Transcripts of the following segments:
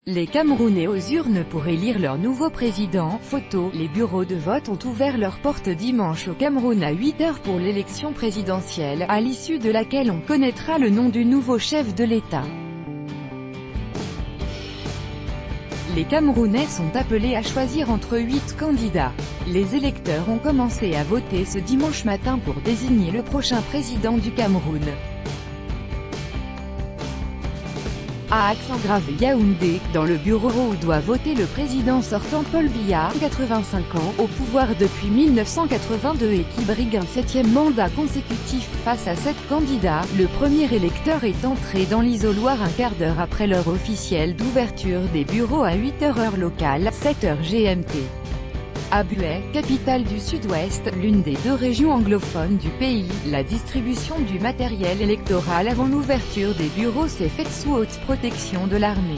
Les Camerounais aux urnes pour élire leur nouveau président. Photo. Les bureaux de vote ont ouvert leurs portes dimanche au Cameroun à 8 h pour l'élection présidentielle, à l'issue de laquelle on connaîtra le nom du nouveau chef de l'État. Les Camerounais sont appelés à choisir entre 8 candidats. Les électeurs ont commencé à voter ce dimanche matin pour désigner le prochain président du Cameroun. À Accent-Grave-Yaoundé, dans le bureau où doit voter le président sortant Paul Biya, 85 ans, au pouvoir depuis 1982 et qui brigue un 7e mandat consécutif. Face à 7 candidats, le premier électeur est entré dans l'isoloir un quart d'heure après l'heure officielle d'ouverture des bureaux à 8 h heure locale, 7 h GMT. À Bué, capitale du Sud-Ouest, l'une des 2 régions anglophones du pays, la distribution du matériel électoral avant l'ouverture des bureaux s'est faite sous haute protection de l'armée.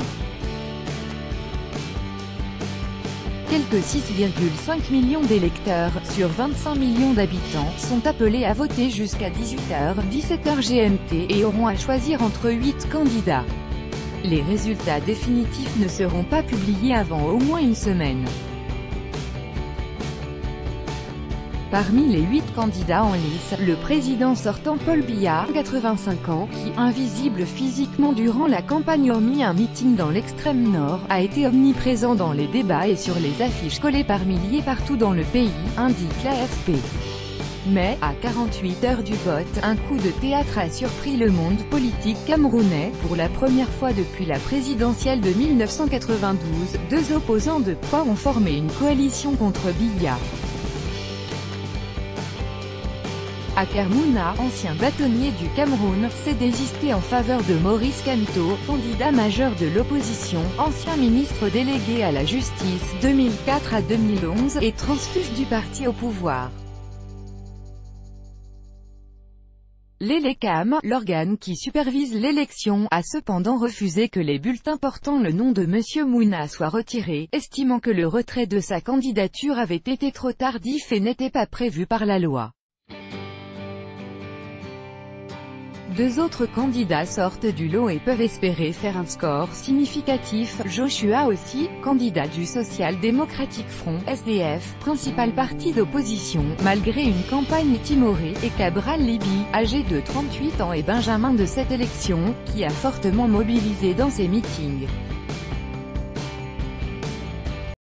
Quelques 6,5 millions d'électeurs, sur 25 millions d'habitants, sont appelés à voter jusqu'à 18 h, 17 h GMT et auront à choisir entre 8 candidats. Les résultats définitifs ne seront pas publiés avant au moins une semaine. Parmi les 8 candidats en lice, le président sortant Paul Biya, 85 ans, qui, invisible physiquement durant la campagne hormis un meeting dans l'extrême nord, a été omniprésent dans les débats et sur les affiches collées par milliers partout dans le pays, indique l'AFP. Mais, à 48 heures du vote, un coup de théâtre a surpris le monde politique camerounais. Pour la première fois depuis la présidentielle de 1992, 2 opposants de poids ont formé une coalition contre Biya. Akermouna, ancien bâtonnier du Cameroun, s'est désisté en faveur de Maurice Kamto, candidat majeur de l'opposition, ancien ministre délégué à la justice, 2004 à 2011, et transfuge du parti au pouvoir. L'Elecam, l'organe qui supervise l'élection, a cependant refusé que les bulletins portant le nom de M. Mouna soient retirés, estimant que le retrait de sa candidature avait été trop tardif et n'était pas prévu par la loi. 2 autres candidats sortent du lot et peuvent espérer faire un score significatif. Joshua aussi, candidat du Social Democratic Front, SDF, principal parti d'opposition, malgré une campagne timorée, et Cabral Libi, âgé de 38 ans et benjamin de cette élection, qui a fortement mobilisé dans ses meetings.